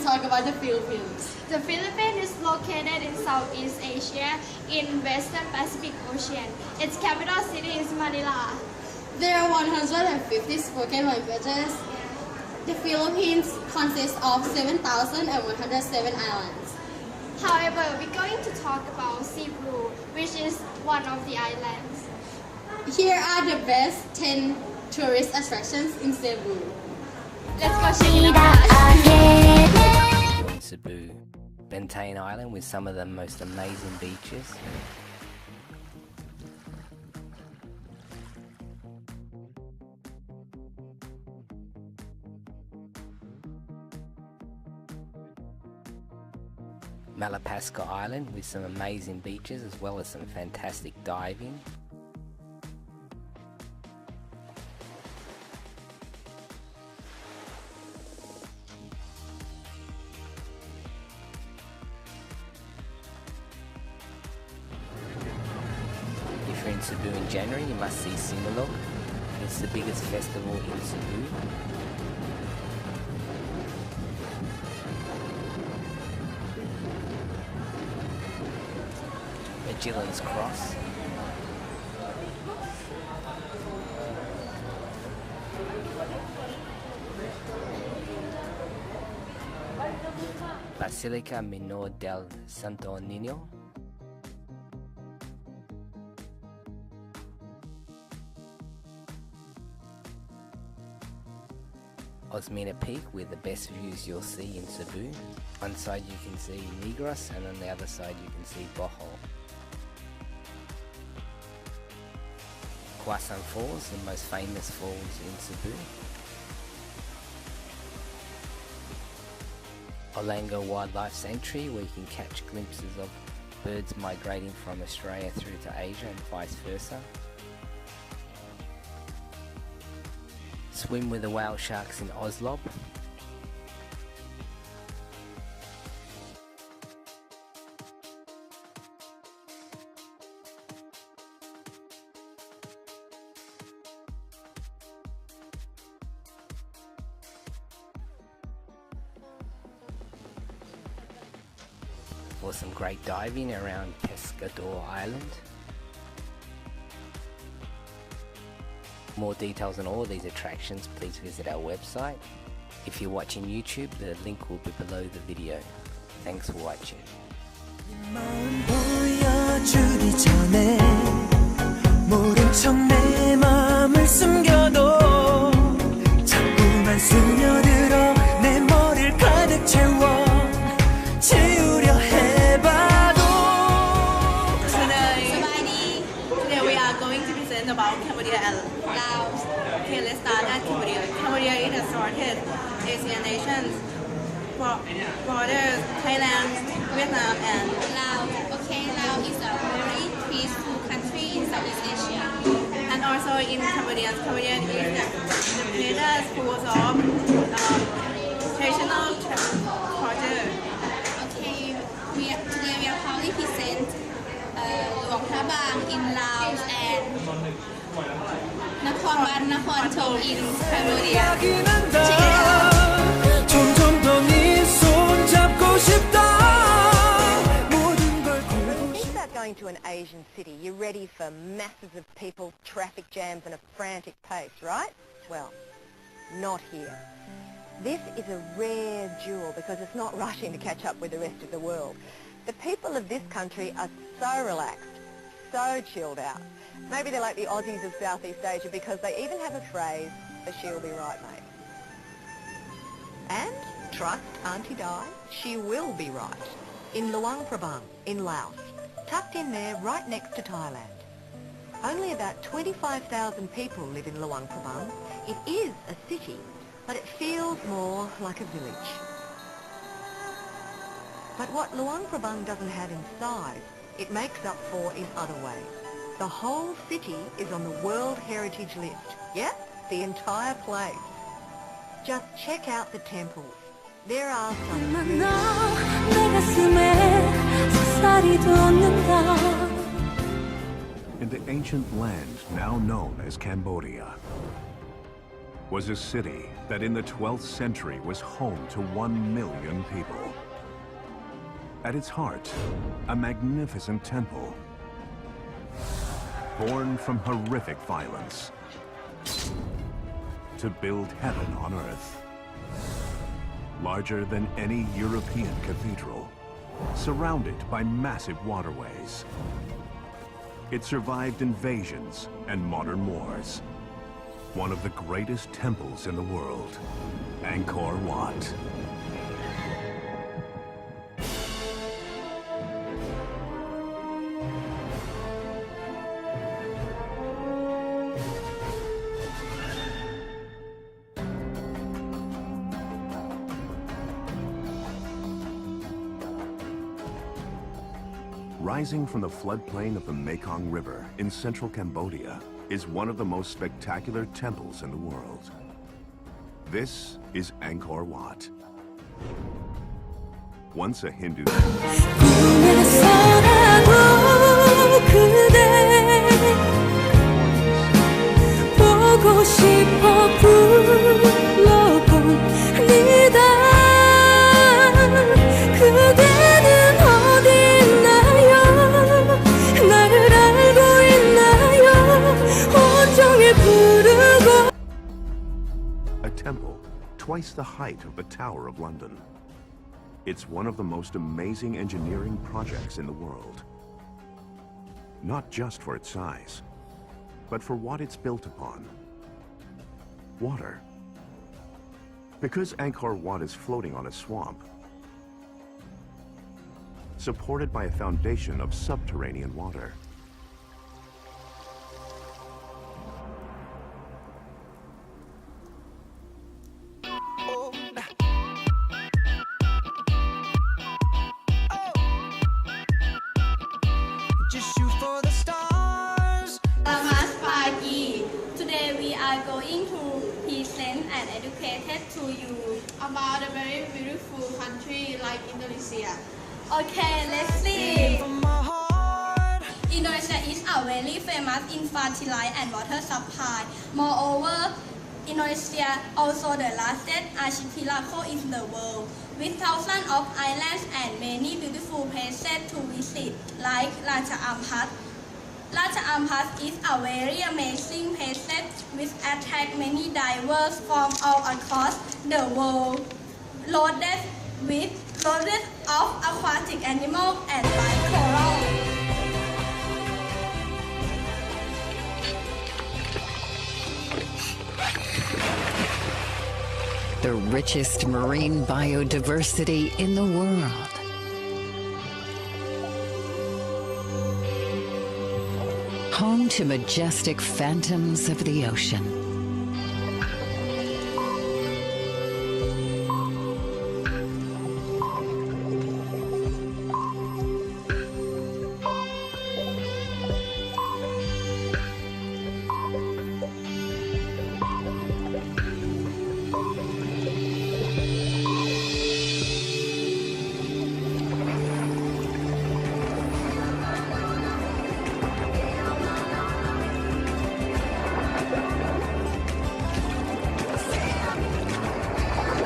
talk about the Philippines. The Philippines is located in Southeast Asia in Western Pacific Ocean. Its capital city is Manila. There are 150 spoken languages. The Philippines consists of 7,107 islands. However, we're going to talk about Cebu, which is one of the islands. Here are the best 10 tourist attractions in Cebu. Let's go check it out. In Cebu, Bentane Island with some of the most amazing beaches. Malapascua Island with some amazing beaches as well as some fantastic diving. If you're in Cebu in January, you must see Sinulog. It's the biggest festival in Cebu. Magillan's Cross. Basilica Minor del Santo Niño. Osmina Peak with the best views you'll see in Cebu. One side you can see Negros and on the other side you can see Bohol. Kwasan Falls, the most famous falls in Cebu. Olango Wildlife Sanctuary, where you can catch glimpses of birds migrating from Australia through to Asia and vice versa. Swim with the whale sharks in Oslob. For some great diving around Pescador Island. More details on all of these attractions, please visit our website. If you're watching YouTube, the link will be below the video. Thanks for watching. Today we are going to present about Cambodia and Laos. Okay, let's start at Cambodia. Cambodia is a sorted Asian nations, borders Thailand, Vietnam and Laos. Okay, Laos is a very peaceful country in Southeast Asia. and also in Cambodia. Cambodia is the place full of traditional culture. Okay, today we are proudly present Luang Prabang in Laos and Nakhon Wat Nakhon Chom in Cambodia. Check it out. Think about going to an Asian city. You're ready for masses of people, traffic jams and a frantic pace, right? Well, not here. This is a rare jewel because it's not rushing to catch up with the rest of the world. The people of this country are so relaxed, so chilled out. Maybe they're like the Aussies of Southeast Asia because they even have a phrase, a she'll be right, mate. And trust Auntie Di, she will be right. In Luang Prabang, in Laos, tucked in there right next to Thailand. Only about 25,000 people live in Luang Prabang. It is a city, but it feels more like a village. But what Luang Prabang doesn't have in size, it makes up for in other ways. The whole city is on the World Heritage List. Yep, the entire place. Just check out the temples. There are some in the ancient land now known as Cambodia. was a city that in the 12th century was home to 1 million people. At its heart, a magnificent temple, born from horrific violence, to build heaven on earth. Larger than any European cathedral, surrounded by massive waterways. It survived invasions and modern wars. One of the greatest temples in the world, Angkor Wat. Rising from the floodplain of the Mekong River in central Cambodia is one of the most spectacular temples in the world. This is Angkor Wat. Once a Hindu temple, twice the height of the Tower of London. It's one of the most amazing engineering projects in the world. Not just for its size, but for what it's built upon. Water. Because Angkor Wat is floating on a swamp, supported by a foundation of subterranean water. Today we are going to present and educate to you About a very beautiful country like Indonesia. Okay, let's see. Indonesia is a very famous in fertilizer and water supply. Moreover, Indonesia also the largest archipelago in the world, with thousands of islands and many beautiful places to visit, like Raja Ampat. Raja Ampat is a very amazing place which attracts many divers from all across the world, loaded of aquatic animals and like coral. The richest marine biodiversity in the world. Home to majestic phantoms of the ocean.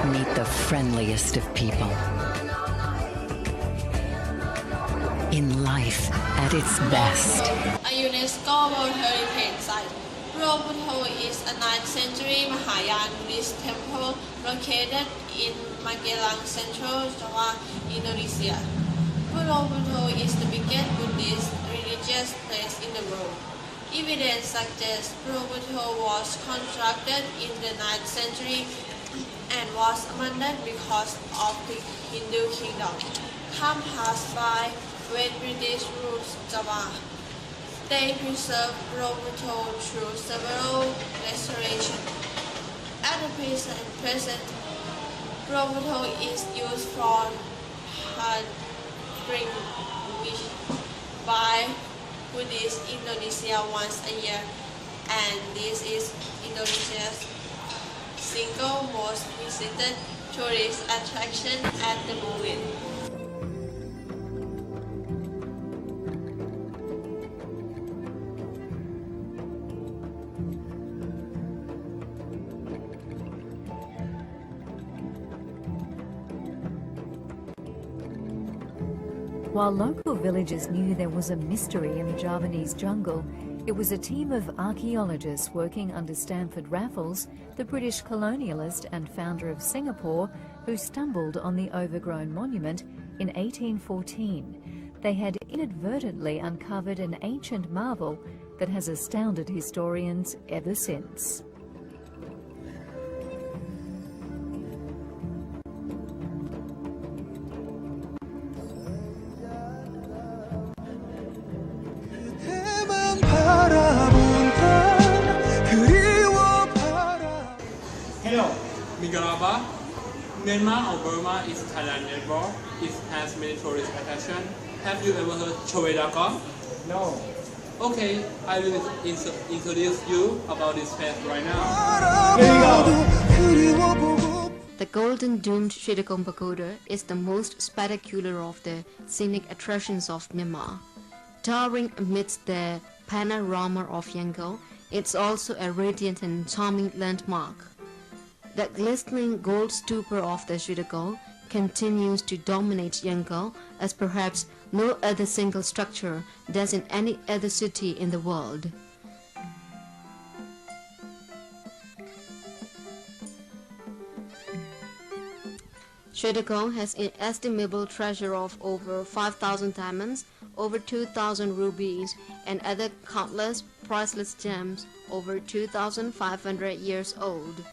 Meet the friendliest of people. In life at its best. A UNESCO World Heritage Site. Borobudur is a 9th century Mahayana Buddhist temple located in Magelang, Central Java, Indonesia. Borobudur is the biggest Buddhist religious place in the world. Evidence suggests Borobudur was constructed in the 9th century and was abandoned because of the Hindu kingdom. Time passed by when British ruled Java. They preserved Borobudur through several restorations. At the present, Borobudur is used for pilgrimage by Buddhists in Indonesia once a year, and this is Indonesia's single most visited tourist attraction at the moment. While local villagers knew there was a mystery in the Javanese jungle, it was a team of archaeologists working under Stamford Raffles, the British colonialist and founder of Singapore, who stumbled on the overgrown monument in 1814. They had inadvertently uncovered an ancient marvel that has astounded historians ever since. Hello, Migalaba. Myanmar or Burma is Thailand neighbor. It has many tourist attractions. Have you ever heard Choedakon? No. Okay, I will introduce you about this place right now. Here you go. The Golden Domed Shidakong Pagoda is the most spectacular of the scenic attractions of Myanmar. Towering amidst the panorama of Yangon, it's also a radiant and charming landmark. The glistening gold stupa of the Shidakong continues to dominate Yangon as perhaps no other single structure does in any other city in the world. Shidakong has an inestimable treasure of over 5,000 diamonds, over 2,000 rubies, and other countless priceless gems over 2,500 years old.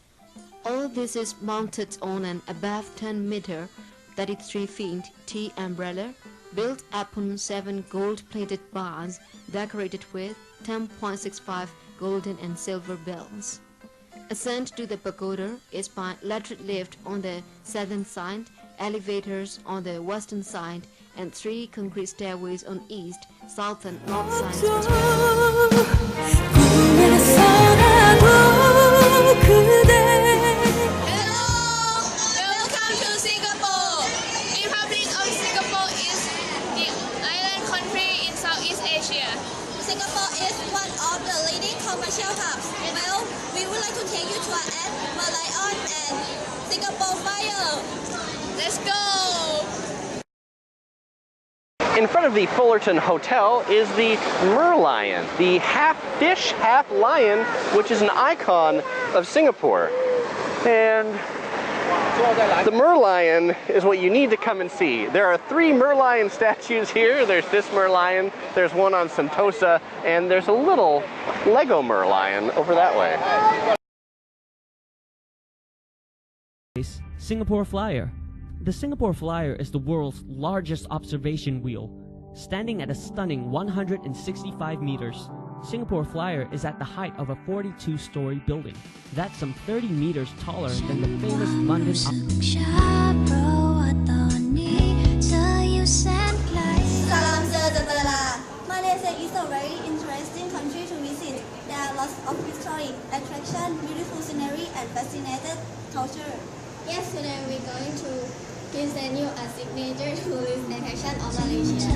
All this is mounted on an above 10-meter, 33 feet T umbrella, built upon 7 gold-plated bars decorated with 10.65 golden and silver bells. Ascent to the pagoda is by electric lift on the southern side, elevators on the western side, and 3 concrete stairways on east, south, and north sides Welcome to Singapore. Republic of Singapore is the island country in Southeast Asia. Singapore is one of the leading commercial hubs. Well, we would like to take you to our Merlion and Singapore Flyer. Let's go! In front of the Fullerton Hotel is the merlion, the half fish, half lion, which is an icon of Singapore. And the merlion is what you need to come and see. There are 3 merlion statues here. There's this merlion, there's one on Sentosa, and there's a little Lego merlion over that way. Singapore Flyer. The Singapore Flyer is the world's largest observation wheel. Standing at a stunning 165 meters, Singapore Flyer is at the height of a 42-story building. That's some 30 meters taller than the famous London. Salam sejahtera. Malaysia is a very interesting country to visit. There are lots of history, attraction, beautiful scenery, and fascinating culture. Yes, today we're going to present you a signature tourist attraction of Malaysia.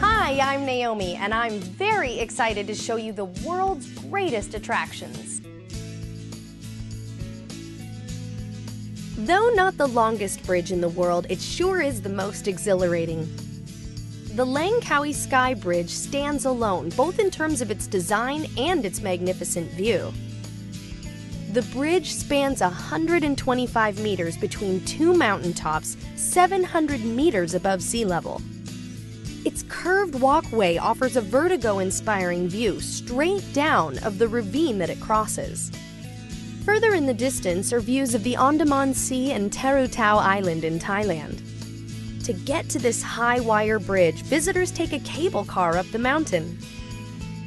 Hi, I'm Naomi, and I'm very excited to show you the world's greatest attractions. Though not the longest bridge in the world, it sure is the most exhilarating. The Langkawi Sky Bridge stands alone, both in terms of its design and its magnificent view. The bridge spans 125 meters between 2 mountaintops, 700 meters above sea level. Its curved walkway offers a vertigo-inspiring view straight down of the ravine that it crosses. Further in the distance are views of the Andaman Sea and Terutau Island in Thailand. To get to this high-wire bridge, visitors take a cable car up the mountain.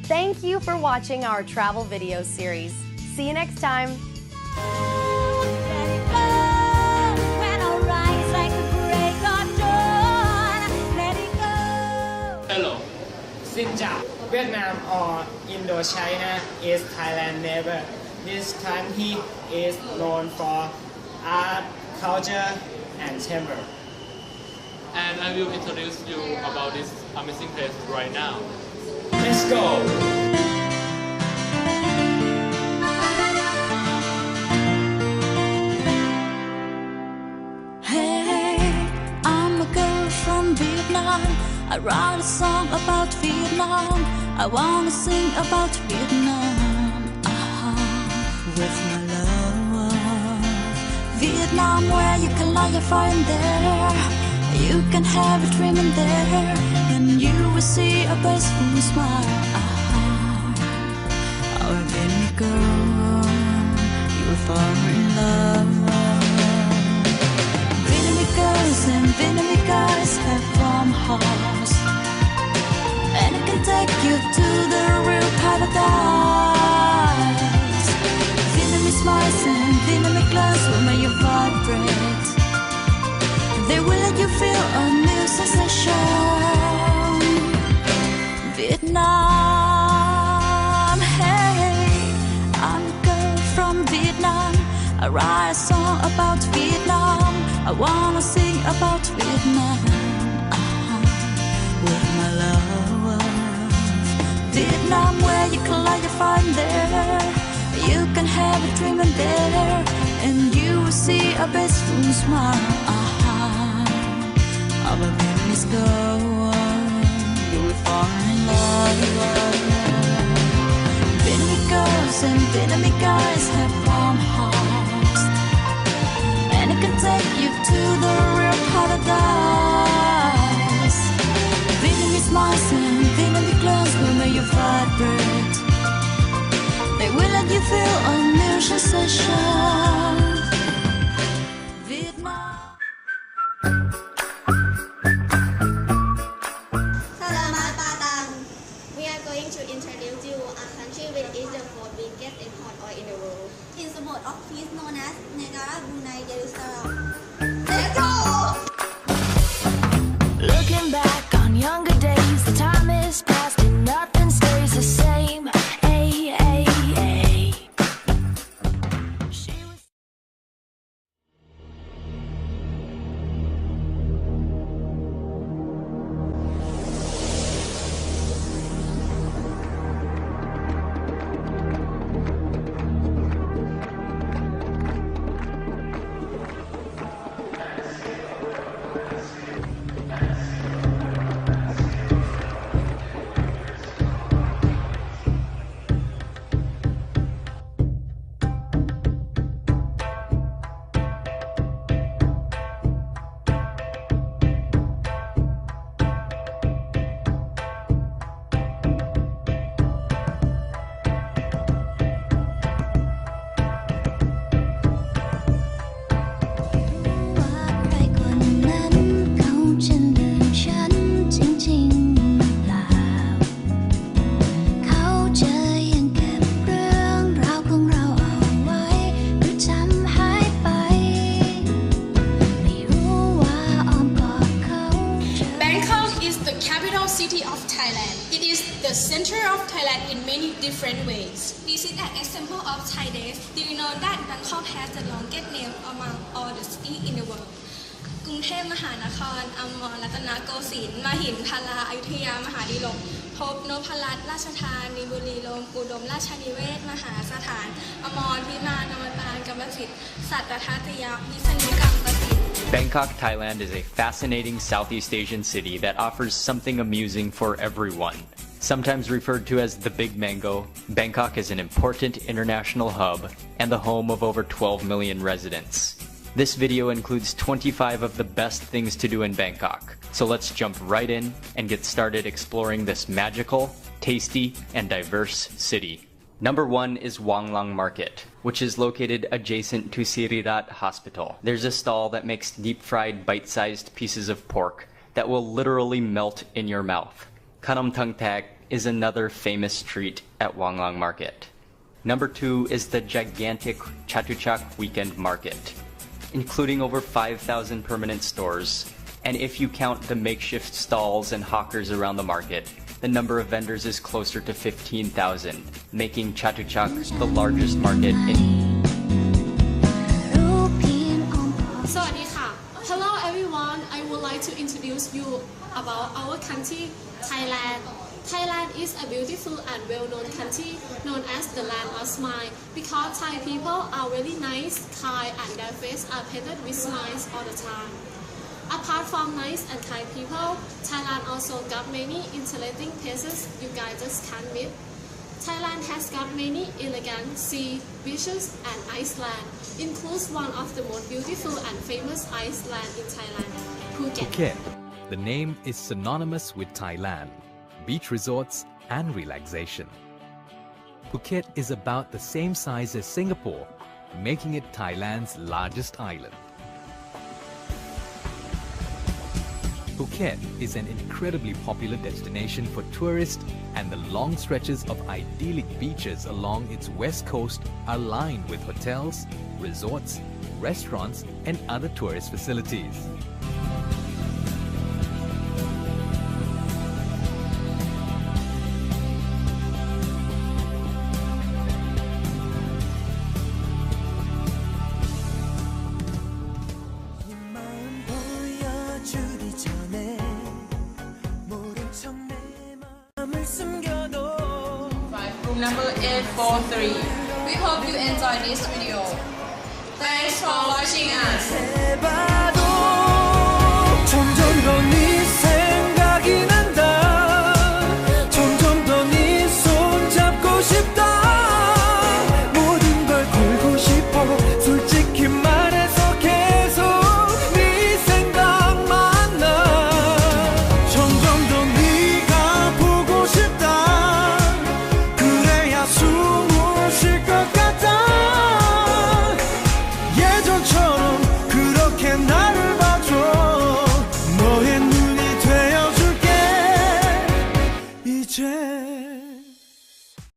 Thank you for watching our travel video series. See you next time! Hello. Xin chào. Vietnam or Indochina is Thailand's neighbor. This country is known for art, culture, and timber. And I will introduce you about this amazing place right now. Let's go! Hey. I write a song about Vietnam. I wanna sing about Vietnam with my love. Vietnam, where you can light your fire in there. You can have a dream in there, and you will see a peaceful smile. Oh, Vietnamese girl, you will fall in love. Vietnamese girls and Vietnamese guys have warm hearts, and it can take you to the real paradise. Vietnamese smiles and Vietnamese glass will make you vibrate. They will let you feel a new sensation. Vietnam, hey, I'm a girl from Vietnam. I write a song about Vietnam. I wanna sing about Vietnam with my love. Vietnam, where you can light your fire there. You can have a dream in there, and you will see a peaceful smile of a Vietnamese girl. You will fall in love. Vietnamese girls and Vietnamese guys have warm hearts, and it can take you to the real paradise. Vietnamese smiles and Vietnamese glass will make you vibrate. They will let you feel a new sensation. Vietnam. Selamat datang. We are going to introduce you a country which is the fourth biggest import oil in the world. It's a mode of peace known as Negara Brunei Darussalam. Let's go! Looking back on younger days, the time is past and nothing stays the same. Ay, ay, ay. the center of Thailand in many different ways. This is an example of Thai days. Do you know that Bangkok has the longest name among all the cities in the world? กรุงเทพมหานครอมรรัตนโกสินทร์มหินทราอยุธยามหาดิลกภพนพรัตน์ราชธานีบุรีลมย์อุดมราชนิเวศมหาสถานอมรพิมานอมตารกรรมสิทธิ์สัตตทัตยวิษณุกรรมประสิทธิ์ Bangkok, Thailand is a fascinating Southeast Asian city that offers something amusing for everyone. Sometimes referred to as the Big Mango, Bangkok is an important international hub and the home of over 12 million residents. This video includes 25 of the best things to do in Bangkok, so let's jump right in and get started exploring this magical, tasty, and diverse city. Number 1 is Wang Lang Market, which is located adjacent to Sirirat Hospital. There's a stall that makes deep-fried bite-sized pieces of pork that will literally melt in your mouth. Khanam Tung Tak is another famous treat at Wang Lang Market. Number 2 is the gigantic Chatuchak Weekend Market, including over 5,000 permanent stores. And if you count the makeshift stalls and hawkers around the market, the number of vendors is closer to 15,000, making Chatuchak the largest market in... Hello everyone, I would like to introduce you about our country, Thailand. Thailand is a beautiful and well-known country known as the land of smile because Thai people are very nice, kind, and their faces are painted with smiles all the time. Apart from nice and kind people, Thailand also got many interesting places you guys just can't miss. Thailand has got many elegant sea, beaches and Iceland, includes one of the most beautiful and famous island in Thailand, Phuket. Phuket. The name is synonymous with Thailand, beach resorts and relaxation. Phuket is about the same size as Singapore, making it Thailand's largest island. Phuket is an incredibly popular destination for tourists, and the long stretches of idyllic beaches along its west coast are lined with hotels, resorts, restaurants and other tourist facilities. Room number 843. We hope you enjoyed this video. Thanks for watching